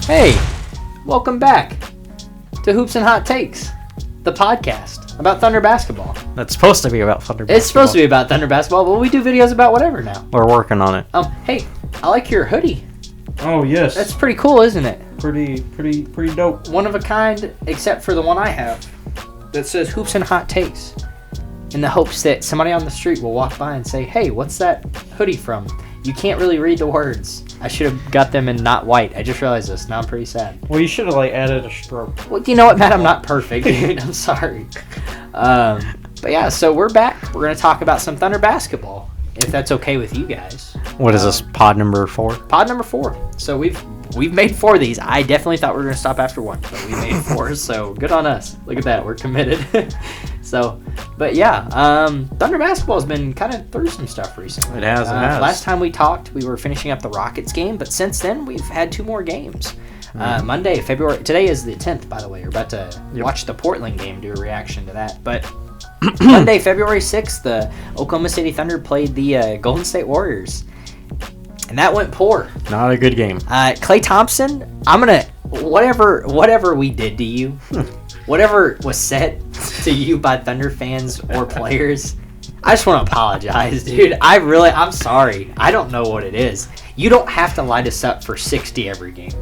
Hey, welcome back to Hoops and Hot Takes, the podcast about Thunder basketball. That's supposed to be about Thunder basketball. It's supposed to be about Thunder basketball, but we do videos about whatever now. We're working on it. Hey, I like your hoodie. Oh, yes. That's pretty cool, isn't it? Pretty dope. One of a kind, except for the one I have that says Hoops and Hot Takes, in the hopes that somebody on the street will walk by and say, hey, what's that hoodie from? You can't really read the words. I should have got them in not white. I just realized this. Now I'm pretty sad. Well, you should have added a stroke. Well, you know what, Matt? I'm not perfect, dude. I'm sorry. But yeah, so we're back. We're going to talk about some Thunder basketball, if that's okay with you guys. What is this, pod number 4? Pod number 4. So we've made 4 of these. I definitely thought we were going to stop after 1, but we made 4, so good on us. Look at that. We're committed. But yeah, Thunder basketball has been kind of through some stuff recently. It has. Last time we talked, we were finishing up the Rockets game, but since then we've had 2 more games. Monday, today is the 10th, by the way. We're about to watch the Portland game, do a reaction to that. But Monday, February 6th, the Oklahoma City Thunder played the Golden State Warriors. And that went poor. Not a good game. Klay Thompson, whatever we did to you, whatever was said to you by Thunder fans or players, I just want to apologize, dude. I'm sorry. I don't know what it is. You don't have to light us up for 60 every game.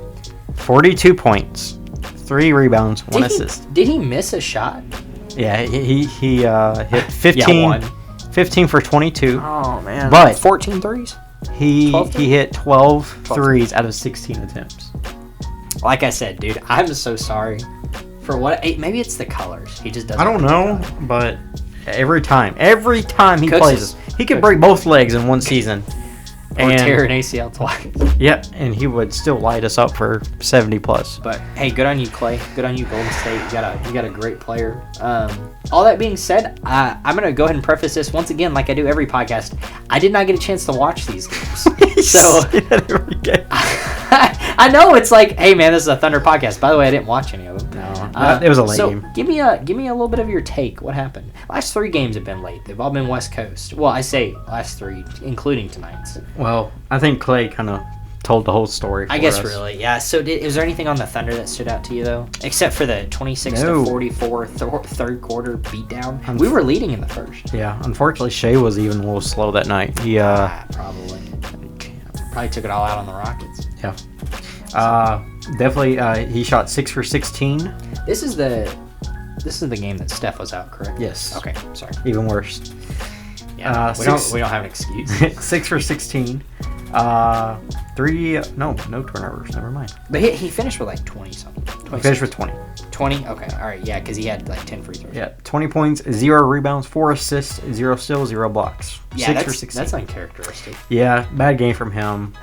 42 points, 3 rebounds, 1 assist. Did he miss a shot? Yeah, he hit 15, 15 for 22. Oh, man. But 14 threes? He hit 12 threes out of 16 attempts. Like I said, dude, I'm so sorry. For what? Maybe it's the colors. He just doesn't. I don't know, but every time he plays, he could break both legs in one season. Or tear an ACL twice. Yep, and he would still light us up for 70 plus. But hey, good on you, Klay. Good on you, Golden State. You got a great player. All that being said, I'm gonna go ahead and preface this once again, like I do every podcast. I did not get a chance to watch these games, so I know it's like, hey man, this is a Thunder podcast. By the way, I didn't watch any of them. No, it was a late game. Give me a little bit of your take. What happened? Last 3 games have been late. They've all been West Coast. Well, I say last 3, including tonight's. Well, I think Klay kind of told the whole story for us. Really, yeah. So is there anything on the Thunder that stood out to you, though? Except for the 26-44 third quarter beatdown? We were leading in the first. Yeah, unfortunately, Shea was even a little slow that night. He probably took it all out on the Rockets. Yeah. Definitely, he shot 6 for 16. This is the game that Steph was out, correct? Yes. Okay, sorry. Even worse. Yeah, we don't have an excuse. 6 for 16. 3, no turnovers. Never mind. But he finished with like 20 something. He finished with 20. 20? Okay, all right, yeah, because he had like 10 free throws. Yeah, 20 points, 0 rebounds, 4 assists, 0 steals, 0 blocks. Yeah, 6 for 16. That's uncharacteristic. Yeah, bad game from him.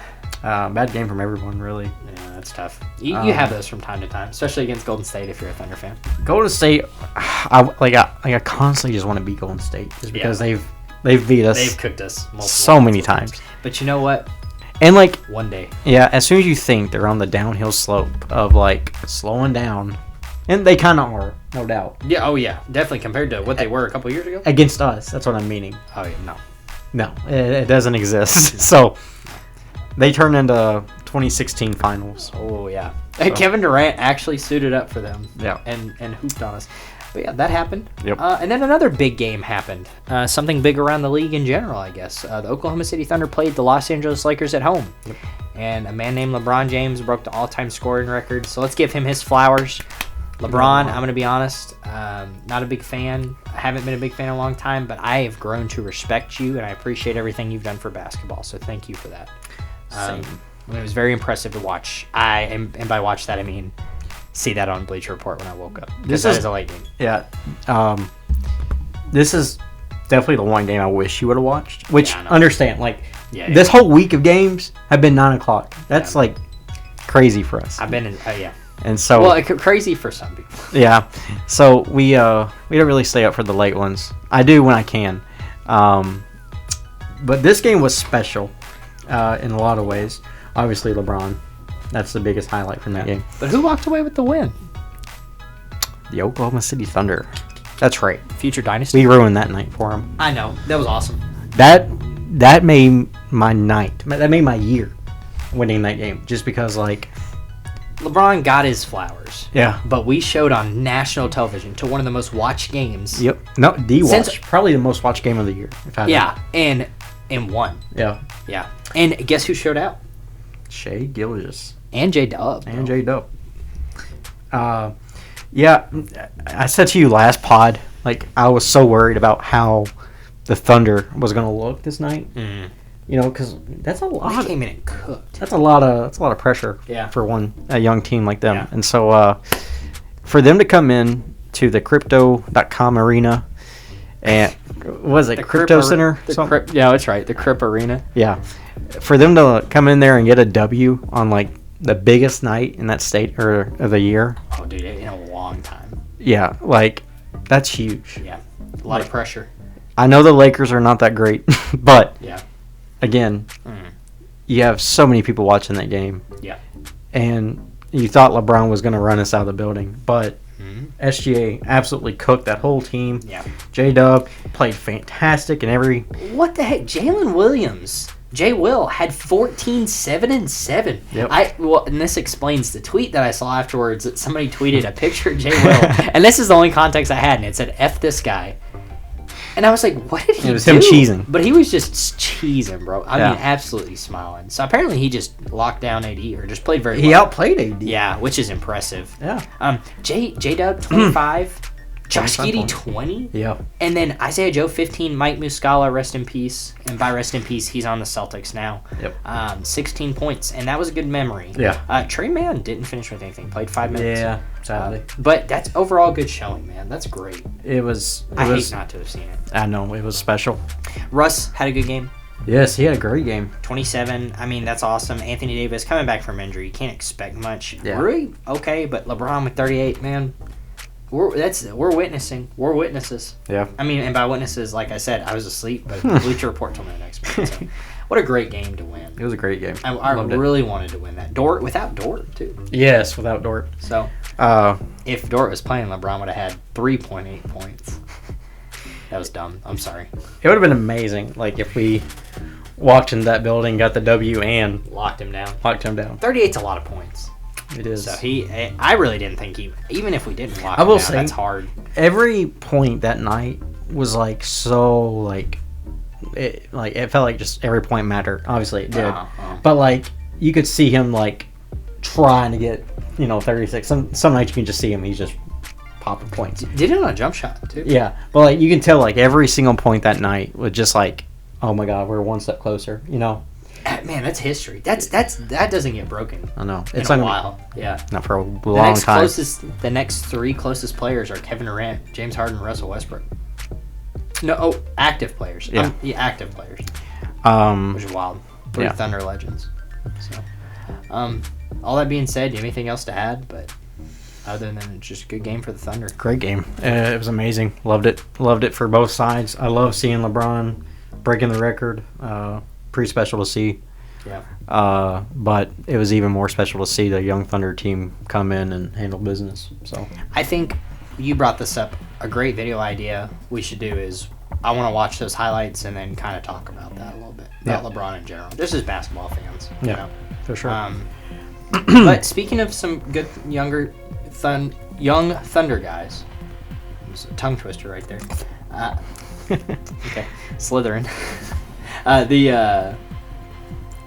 Bad game from everyone, really. Yeah, that's tough. You have those from time to time, especially against Golden State if you're a Thunder fan. Golden State, I constantly just want to beat Golden State just because they've beat us. They've cooked us so many times. But you know what? And one day. Yeah, as soon as you think they're on the downhill slope of slowing down, and they kind of are, no doubt. Yeah, oh yeah, definitely compared to what they were a couple years ago. Against us, that's what I'm meaning. Oh yeah, no, it doesn't exist. So they turned into 2016 finals. Oh yeah, so. Kevin Durant actually suited up for them. Yeah, and hooped on us. But yeah, that happened. Yep. And then another big game happened. Something big around the league in general, I guess. The Oklahoma City Thunder played the Los Angeles Lakers at home. Yep. And a man named LeBron James broke the all-time scoring record. So let's give him his flowers. LeBron, I'm going to be honest, not a big fan. I haven't been a big fan in a long time, but I have grown to respect you, and I appreciate everything you've done for basketball. So thank you for that. Same. It was very impressive to watch. And by watch that, I mean see that on Bleacher Report when I woke up. This is a late game. Yeah. This is definitely the one game I wish you would have watched. Which, understand, this whole week of games have been 9 o'clock. That's, crazy for us. I've been in, And so... Well, crazy for some people. Yeah. So, we don't really stay up for the late ones. I do when I can. But this game was special in a lot of ways. Obviously, LeBron. That's the biggest highlight from that game. But who walked away with the win? The Oklahoma City Thunder. That's right. Future dynasty. We ruined that night for him. I know. That was awesome. That made my night. That made my year, winning that game. Just because, LeBron got his flowers. Yeah. But we showed on national television to one of the most watched games. Yep. No, probably the most watched game of the year. And won. Yeah. Yeah. And guess who showed out? Shai Gilgeous. And Jdub. And Jdub. Yeah, I said to you last pod, like, I was so worried about how the Thunder was going to look this night. Mm. You know, because that's a lot. They came in and cooked. That's a lot of pressure for a young team like them. Yeah. And so for them to come in to the Crypto.com arena, and what was it, the Crypto Center? Yeah, that's right, the Crypto Arena. Yeah, for them to come in there and get a W on like the biggest night in that state or of the year. Oh, dude, in a long time. Yeah, like that's huge. Yeah, a lot of pressure. I know the Lakers are not that great, but yeah. Again, you have so many people watching that game. Yeah. And you thought LeBron was going to run us out of the building, but SGA absolutely cooked that whole team. Yeah. Jdub played fantastic in every... What the heck? Jalen Williams, Will had 14, 7, and 7. Yep. And this explains the tweet that I saw afterwards that somebody tweeted a picture of Will. And this is the only context I had, and it said, F this guy. And I was like, what did he do? It was him cheesing. But he was just cheesing, bro. I mean, absolutely smiling. So apparently he just locked down AD or just played very well. He outplayed AD. Yeah, which is impressive. Yeah. Jdub, 25. Josh Giddey, 20. Yeah. And then Isaiah Joe, 15. Mike Muscala, rest in peace. And by rest in peace, he's on the Celtics now. Yep. 16 points. And that was a good memory. Yeah. Trey Mann didn't finish with anything. Played 5 minutes. Yeah, sadly. But that's overall good showing, man. That's great. It was... I hate not to have seen it. I know. It was special. Russ had a good game. Yes, he had a great game. 27. I mean, that's awesome. Anthony Davis coming back from injury. You can't expect much. Yeah. Rui, okay. But LeBron with 38, man... We're witnessing. We're witnesses. Yeah. I mean, and by witnesses, like I said, I was asleep, but Bleacher Report told me the next minute. So. What a great game to win. It was a great game. I really wanted to win that. Without Dort, too. Yes, without Dort. So, if Dort was playing, LeBron would have had 3.8 points. That was dumb. I'm sorry. It would have been amazing, like, if we walked into that building, got the W, and... Locked him down. 38's a lot of points. It is. So I really didn't think even if we didn't lock him down, that's hard. Every point that night was like so like it felt like just every point mattered. Obviously it did, but like you could see him like trying to get 36. Some nights you can just see him. He's just popping points. Did it on a jump shot too. Yeah, but like you can tell like every single point that night was just like, oh my God, we're one step closer. Man, that's history. That doesn't get broken. I know. It's in a while. Yeah. Not for a long time. The next 3 closest players are Kevin Durant, James Harden, Russell Westbrook. No, active players. Yeah. Active players. Which is wild. 3 Thunder legends. So, all that being said, do you have anything else to add? But other than it's just a good game for the Thunder. Great game. It was amazing. Loved it. Loved it for both sides. I love seeing LeBron breaking the record. Pretty special to see. Yeah. But it was even more special to see the young Thunder team come in and handle business. So I think you brought this up. A great video idea we should do is I want to watch those highlights and then kind of talk about that a little bit. About LeBron in general. Just as basketball fans. Yeah, for sure. But speaking of some good young Thunder guys. It's a tongue twister right there. Okay. Slytherin.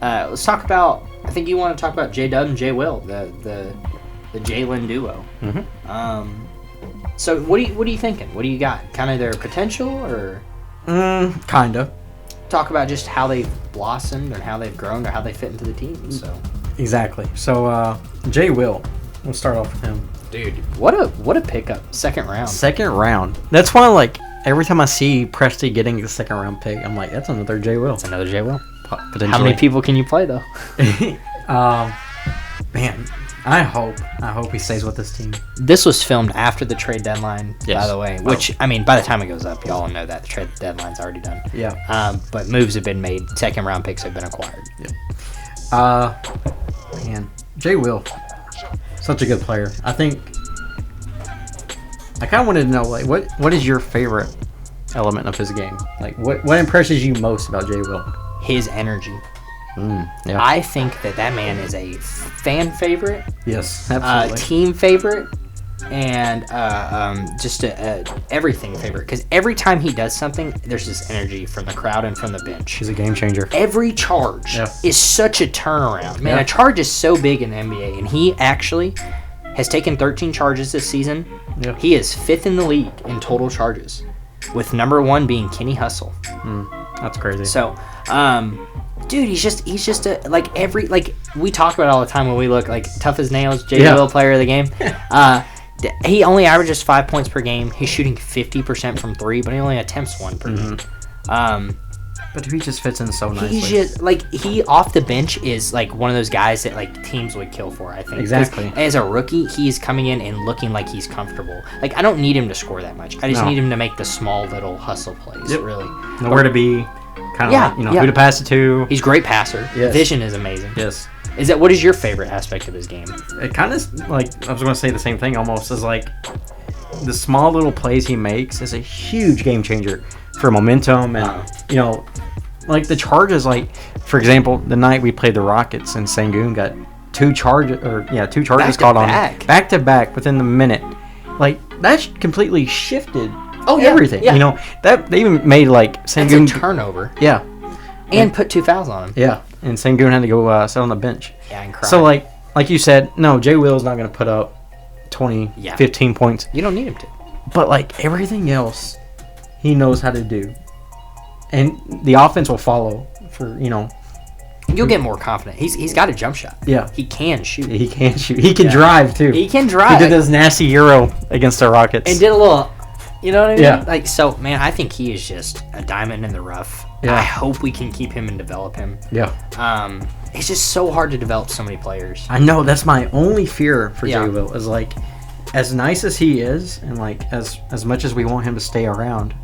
Let's talk about. I think you want to talk about Jdub and Jwill, the Jalen duo. Mm-hmm. So what are you thinking? What do you got? Kind of their potential, or kinda. Talk about just how they've blossomed and how they've grown or how they fit into the team. So exactly. So Jwill, we'll start off with him. Dude, what a pickup! Second round. That's why every time I see Presti getting the second round pick, I'm like, that's another Jwill. It's another Jwill. How many people can you play though? Man, I hope he stays with this team. This was filmed after the trade deadline, by the way. Which I mean, by the time it goes up, y'all know that the trade deadline's already done. Yeah. But moves have been made. Second round picks have been acquired. Yeah. Man, Jwill, such a good player. I think. I kind of wanted to know, what is your favorite element of his game? Like, what impresses you most about Jwill? His energy. Yeah. I think that man is a fan favorite, Yes, absolutely. team favorite, and just a everything favorite. Because every time he does something, there's this energy from the crowd and from the bench. He's a game changer. Every charge is such a turnaround. Man, a charge is so big in the NBA, and he actually has taken 13 charges this season. Yeah. He is 5th in the league in total charges, with number 1 being Kenny Hustle. That's crazy. So, dude, he's just a, like we talk about it all the time when we look like tough as nails. Jwill player of the game. He only averages 5 points per game. He's shooting 50% from 3, but he only attempts 1 per game. But he just fits in so nicely. He's just he off the bench is like one of those guys that like teams would kill for. I think exactly. As a rookie, he's coming in and looking like he's comfortable. Like I don't need him to score that much. I just need him to make the small little hustle plays. Really, know where to be. Kind of who to pass it to. He's a great passer. Yes. Vision is amazing. Yes. What is your favorite aspect of his game? It kind of like I was going to say the same thing almost as like the small little plays he makes is a huge game changer for momentum and like the charges. Like for example, the night we played the Rockets and Sengun got two charges called on back to back within the minute. Like that completely shifted. Everything. Yeah. That they even made like Sengun turnover. Yeah. And put 2 fouls on him. Yeah. And Sengun had to go sit on the bench. Yeah, and cry. So like you said, no, Jwill's not going to put up 20, 15 points. You don't need him to. But like everything else, he knows how to do. And the offense will follow for, You'll get more confident. He's got a jump shot. Yeah. He can shoot. He can shoot. He can drive too. He can drive. He did this nasty Euro against the Rockets. And did a little, you know what I mean? Yeah. Like, so, man, I think he is just a diamond in the rough. Yeah. I hope we can keep him and develop him. Yeah. It's just so hard to develop so many players. I know. That's my only fear for Jwill is like, as nice as he is, and like as much as we want him to stay around,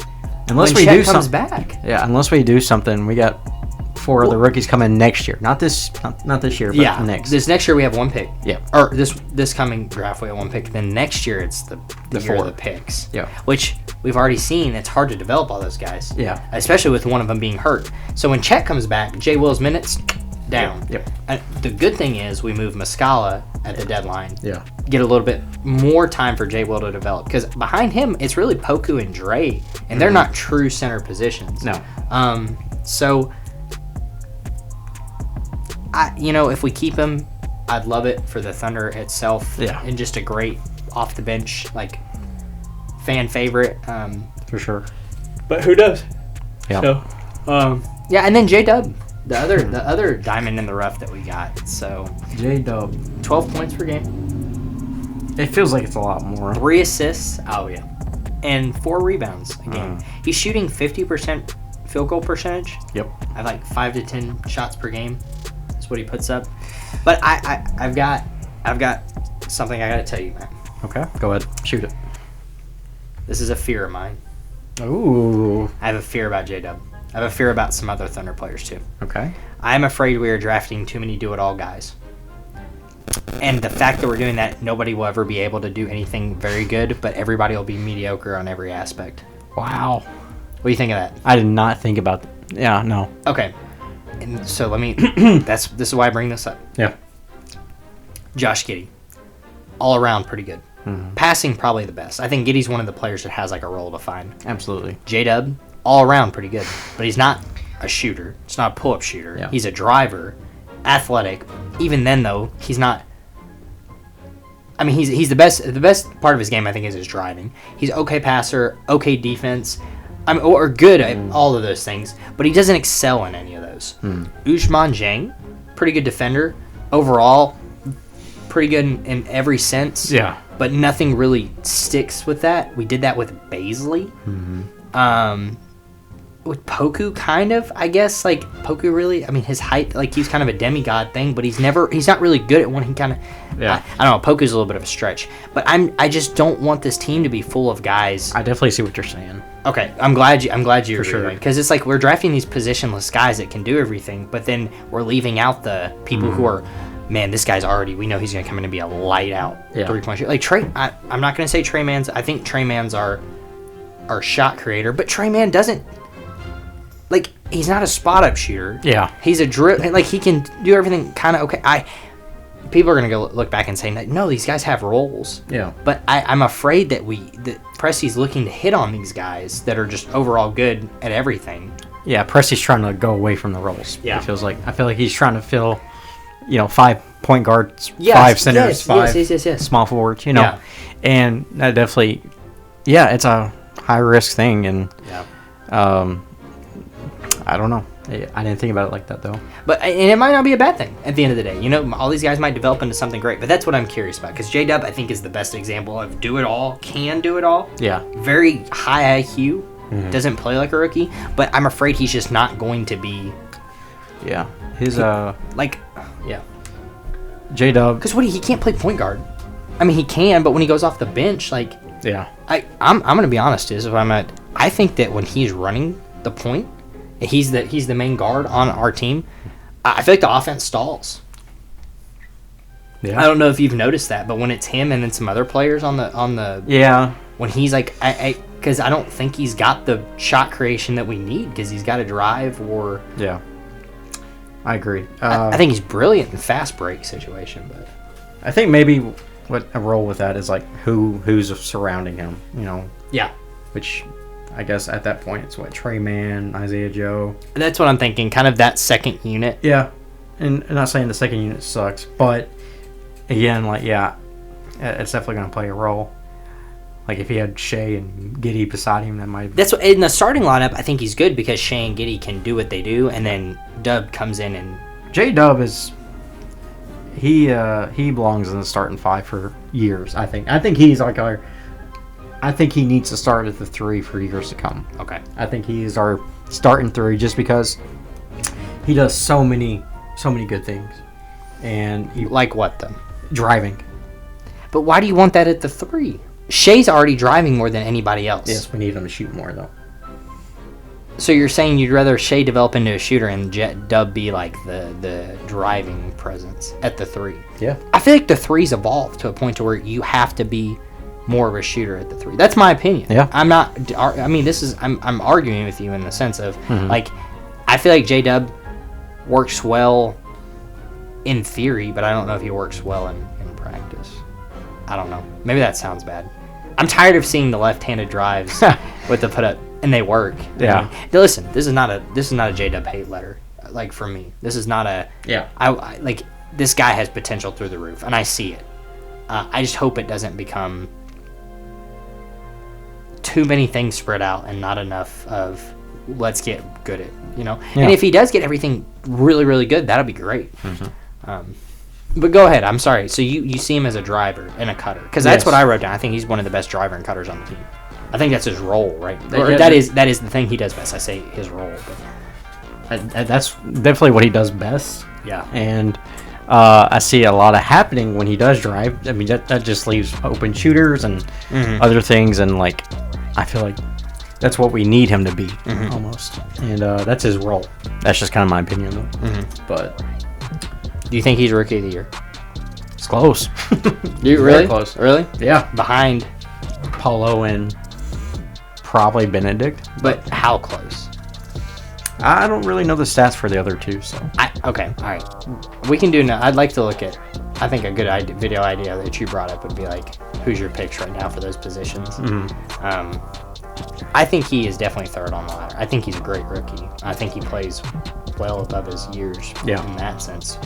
unless when we Chet do comes something back. Yeah, unless we do something, we got 4 other rookies coming next year. Not this year, but next. This next year we have 1 pick. Yeah. Or this coming draft we have 1 pick. Then next year it's the year 4 of the picks. Yeah. Which we've already seen. It's hard to develop all those guys. Yeah. Especially with one of them being hurt. So when Chet comes back, Jwill's minutes down. Yep. The good thing is we move Muscala at the deadline. Yeah. Get a little bit more time for Jwill to develop, because behind him it's really Poku and Dre, and they're not true center positions. No. So if we keep him, I'd love it for the Thunder itself. Yeah. And just a great off the bench fan favorite. For sure. But who does? Yeah. So, and then Jdub, the other diamond in the rough that we got. So Jdub, 12 points per game. It feels like it's a lot more. 3 assists. Oh yeah, and 4 rebounds a game. He's shooting 50% field goal percentage. Yep. I like 5 to 10 shots per game. That's what he puts up. But I've got something I got to tell you, Matt. Okay, go ahead, shoot it. This is a fear of mine. Ooh. I have a fear about Jdub. I have a fear about some other Thunder players too. Okay. I'm afraid we are drafting too many do-it-all guys. And the fact that we're doing that, nobody will ever be able to do anything very good, but everybody will be mediocre on every aspect. Wow. What do you think of that? I did not think about that. Yeah, no. Okay. And so let me this is why I bring this up. Yeah. Josh Giddey. All around pretty good. Mm-hmm. Passing probably the best. I think Giddey's one of the players that has like a role to find. Absolutely. Jdub, all around pretty good. But he's not a shooter. It's not a pull-up shooter. Yeah. He's a driver, athletic. Even then though, he's not. I mean, he's the best. The best part of his game, I think, is his driving. He's okay passer, okay defense, or good at all of those things. But he doesn't excel in any of those. Ousmane Dieng, pretty good defender. Overall, pretty good in every sense. Yeah. But nothing really sticks with that. We did that with Baisley. With Poku, kind of, I guess. Like, Poku really, I mean, his height, like, he's kind of a demigod thing, but he's not really good at one. He kind of, yeah. I don't know, Poku's a little bit of a stretch. But I just don't want this team to be full of guys. I definitely see what you're saying. Okay, I'm glad you For sure. because it's like we're drafting these positionless guys that can do everything, but then we're leaving out the people who are, man, this guy's we know he's going to come in and be a light out 3-point shooter. Like Trey, I'm not going to say Trey Man's, I think Trey Man's our shot creator, but Trey Man doesn't, like, he's not a spot-up shooter. Yeah. He's a dribble. Like, he can do everything kind of okay. People are going to go look back and say, no, these guys have roles. Yeah. But I'm afraid that Presti's looking to hit on these guys that are just overall good at everything. Yeah, Presti's trying to go away from the roles. Yeah. I feel like he's trying to fill, 5 point guards, Yes, 5 centers, yes, 5 small forwards, Yeah. And that definitely, it's a high-risk thing, and I don't know. I didn't think about it like that, though. And it might not be a bad thing at the end of the day. All these guys might develop into something great. But that's what I'm curious about. Because Jdub, I think, is the best example of do it all, can do it all. Yeah. Very high IQ. Mm-hmm. Doesn't play like a rookie. But I'm afraid he's just not going to be... Yeah. His, Yeah. Jdub... Because he can't play point guard. I mean, he can, but when he goes off the bench, like... Yeah. I'm going to be honest, I think that when he's running the point... He's the main guard on our team. I feel like the offense stalls. Yeah. I don't know if you've noticed that, but when it's him and then some other players on the yeah, when he's like because I don't think he's got the shot creation that we need because he's got a drive or I agree. I think he's brilliant in fast break situation, but I think maybe what a role with that is like who's surrounding him, Yeah. Which. I guess at that point it's Trey Mann, Isaiah Joe. That's what I'm thinking. Kind of that second unit. Yeah, and I'm not saying the second unit sucks, but again, it's definitely going to play a role. Like if he had Shea and Giddy beside him, that might. That's what in the starting lineup. I think he's good because Shea and Giddy can do what they do, and then Dub comes in and Jdub is. He belongs in the starting 5 for years. I think he's like our. I think he needs to start at the 3 for years to come. Okay. I think he is our starting 3 just because he does so many good things. And like what then? Driving. But why do you want that at the 3? Shea's already driving more than anybody else. Yes, we need him to shoot more though. So you're saying you'd rather Shea develop into a shooter and Dub be like the driving presence at the 3? Yeah. I feel like the 3's evolved to a point to where you have to be more of a shooter at the 3. That's my opinion. Yeah. I'm not. I mean, I'm arguing with you in the sense of like, I feel like Jdub works well in theory, but I don't know if he works well in practice. I don't know. Maybe that sounds bad. I'm tired of seeing the left-handed drives with the put up, and they work. Yeah. I mean, listen, this is not a Jdub hate letter. Like for me, this is not a. Yeah. I like this guy has potential through the roof, and I see it. I just hope it doesn't become too many things spread out and not enough of let's get good at Yeah. And if he does get everything really, really good, that'll be great. But go ahead. I'm sorry. So you see him as a driver and a cutter because that's what I wrote down. I think he's one of the best driver and cutters on the team. I think that's his role, right? That is the thing he does best. I say his role, but that's definitely what he does best. Yeah. And I see a lot of happening when he does drive. I mean, that just leaves open shooters and other things, and like I feel like that's what we need him to be almost, and that's his role. That's just kind of my opinion, though. But do you think he's rookie of the year? It's close. You really close? Really? Yeah, Behind Polo and probably Benedict. But how close? I don't really know the stats for the other two, so. Okay, all right. We can do now. I'd like to look at. I think a good video idea that you brought up would be like, who's your picks right now for those positions? I think he is definitely third on the ladder. I think he's a great rookie. I think he plays well above his years in that sense.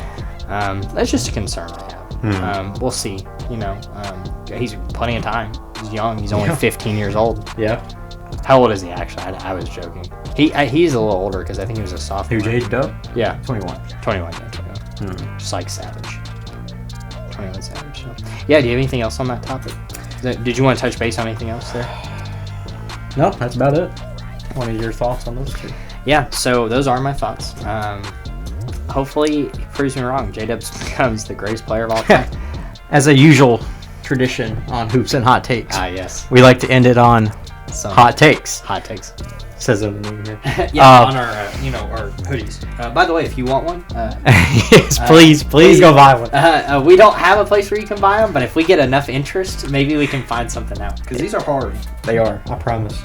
That's just a concern I have. We'll see. He's plenty of time. He's young. He's only 15 years old. Yeah. How old is he actually? I was joking. He's a little older because I think he was a sophomore. Who, Jdub? Yeah. 21. 21, yeah, 21. Just like Savage. 21 Savage. So. Yeah, do you have anything else on that topic? Did you want to touch base on anything else there? No, that's about it. What are your thoughts on those two? Yeah, so those are my thoughts. Hopefully, it proves me wrong. Jdub becomes the greatest player of all time. As a usual tradition on Hoops and Hot Takes. Yes. We like to end it on hot takes. Hot takes. Says it in the name here. On our, our hoodies. By the way, if you want one, yes, please go buy one. We don't have a place where you can buy them, but if we get enough interest, maybe we can find something out because these are hard. They are. I promise.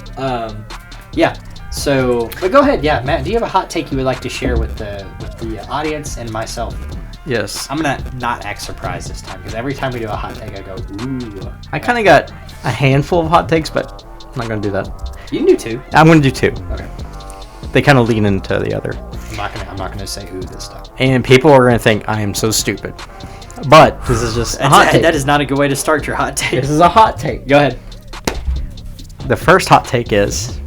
Yeah. So, but go ahead. Yeah, Matt, do you have a hot take you would like to share with the audience and myself? Yes. I'm going to not act surprised this time because every time we do a hot take, I go, ooh. I kind of got a handful of hot takes, but I'm not going to do that. You can do 2. I'm going to do 2. Okay. They kind of lean into the other. I'm not gonna say ooh this time. And people are going to think I am so stupid. But this is just a hot take. That is not a good way to start your hot take. This is a hot take. Go ahead. The first hot take is...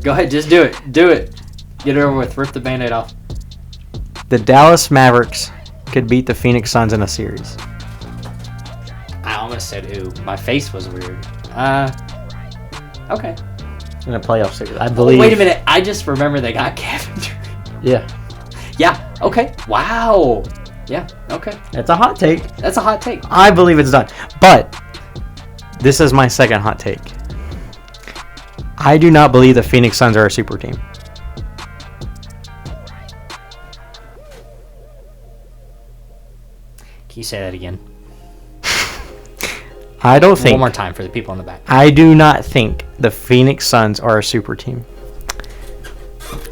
Go ahead, just do it. Do it. Get it over with. Rip the Band-Aid off. The Dallas Mavericks could beat the Phoenix Suns in a series. I almost said ooh. My face was weird. Okay. In a playoff series, I believe. Wait a minute. I just remember they got Kevin Durant. Yeah. Yeah. Okay. Wow. Yeah. Okay. That's a hot take. That's a hot take. I believe it's done. But this is my second hot take. I do not believe the Phoenix Suns are a super team. Can you say that again? I don't think. One more time for the people in the back. I do not think the Phoenix Suns are a super team.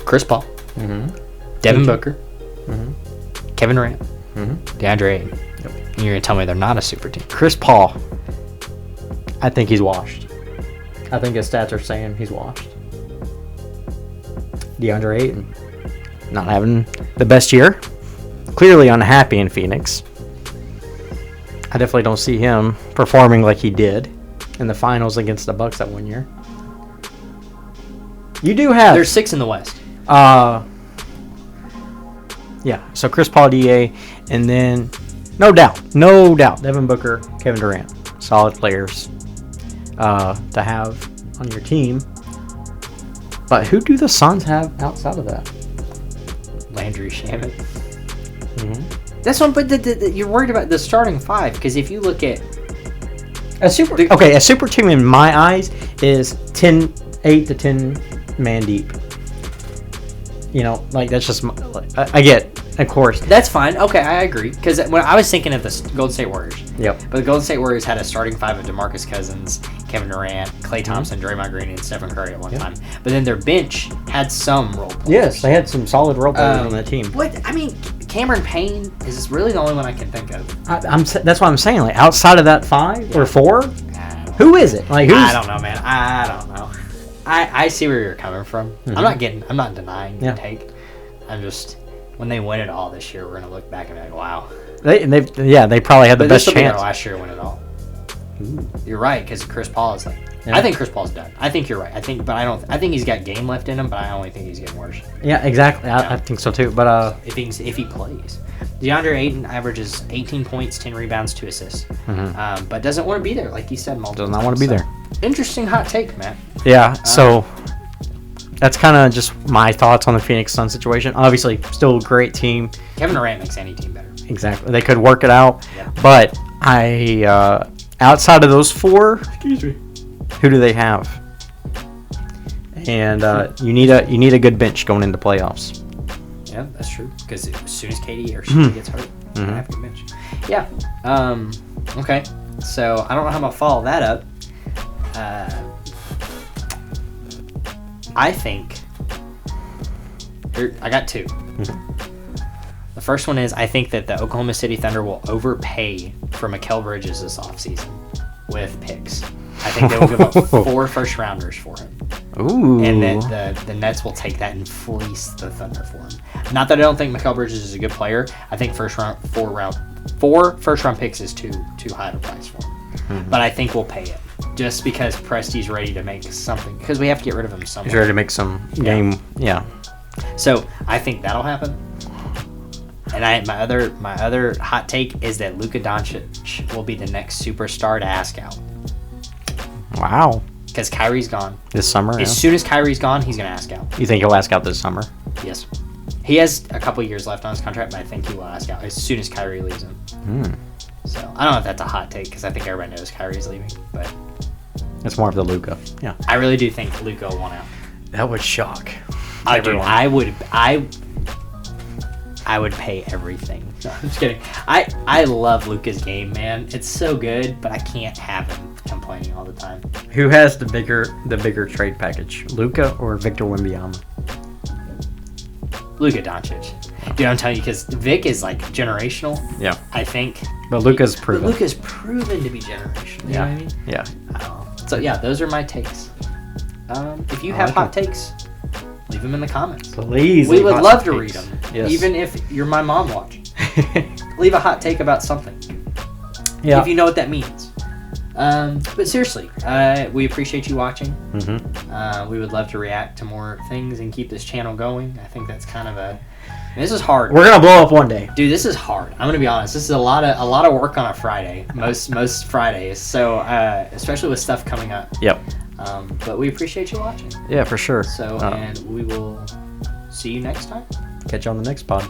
Chris Paul. Mm-hmm. Devin Booker. Mm-hmm. Kevin Durant. Mm-hmm. DeAndre Ayton. Yep. And you're going to tell me they're not a super team. Chris Paul. I think he's washed. I think his stats are saying he's washed. DeAndre Ayton. Not having the best year. Clearly unhappy in Phoenix. I definitely don't see him performing like he did in the finals against the Bucks that one year. You do have... There's 6 in the West. Yeah, so Chris Paul, DA, and then no doubt, Devin Booker, Kevin Durant. Solid players to have on your team. But who do the Suns have outside of that? Landry Shamet. Mm-hmm. That's one, but you're worried about the starting 5 because if you look at a super team in my eyes is 8 to 10 man deep. You know, like that's just I get, of course. That's fine. Okay, I agree because when I was thinking of the Golden State Warriors. Yep. But the Golden State Warriors had a starting 5 of DeMarcus Cousins, Kevin Durant, Klay Thompson, Draymond Green, and Stephen Curry at one time. But then their bench had some role players. Yes, they had some solid role players on that team. What I mean, Cameron Payne is really the only one I can think of. That's what I'm saying. Like outside of that 5 or 4, who is it? Like I don't know, man. I don't know. I see where you're coming from. Mm-hmm. I'm not denying your take. I'm just, when they win it all this year, we're gonna look back and be like, wow. They probably had the best chance. This will be their last year to win it all. Ooh. You're right, because Chris Paul is like. Yeah. I think Chris Paul's done. I think you're right. I think he's got game left in him, but I only think he's getting worse. Yeah, exactly. I think so too. But if he plays, DeAndre Ayton averages 18 points, 10 rebounds, 2 assists, but doesn't want to be there, like you said. Does not want to be there. Interesting hot take, Matt. Yeah. So that's kind of just my thoughts on the Phoenix Suns situation. Obviously, still a great team. Kevin Durant makes any team better. Exactly. They could work it out, yeah. But outside of those 4, excuse me. Who do they have? And you need a good bench going into playoffs. Yeah, that's true. Because as soon as Katie or she gets hurt, you have to bench. Yeah. Okay. So I don't know how I'm gonna follow that up. I think I got 2. The first one is I think that the Oklahoma City Thunder will overpay for Mikal Bridges this offseason with picks. I think they will give up 4 first-rounders for him. Ooh. And then the Nets will take that and fleece the Thunder for him. Not that I don't think Mikal Bridges is a good player. I think 4 first-round picks is too high of a price for him. Mm-hmm. But I think we'll pay it. Just because Presti's ready to make something. Because we have to get rid of him somewhere. He's ready to make some game. Yeah. So I think that'll happen. And my other hot take is that Luka Doncic will be the next superstar to ask out. Wow. Because Kyrie's gone. This summer? As soon as Kyrie's gone, he's going to ask out. You think he'll ask out this summer? Yes. He has a couple years left on his contract, but I think he will ask out as soon as Kyrie leaves him. So I don't know if that's a hot take because I think everybody knows Kyrie's leaving, but it's more of the Luka. Yeah. I really do think Luka will want out. That would shock. I I would pay everything. No, I'm just kidding. I love Luka's game, man. It's so good, but I can't have him complaining all the time. Who has the bigger trade package, Luka or Victor Wembanyama? Luka Doncic. Dude, I'm telling you, because Vic is like generational. Yeah. I think. But Luka's proven. But Luka's proven to be generational. You know what I mean? Yeah. So yeah, those are my takes. If you have hot takes, leave them in the comments. Please. We would love to read them. Yes. Even if you're my mom watching. Leave a hot take about something. Yeah. If you know what that means. But seriously, we appreciate you watching. Mm-hmm. We would love to react to more things and keep this channel going. I think that's kind of this is hard. We're gonna blow up one day, dude. This is hard. I'm gonna be honest. This is a lot of work on a Friday. Most Fridays. So especially with stuff coming up. Yep. But we appreciate you watching. Yeah, for sure. So and we will see you next time. Catch you on the next pod.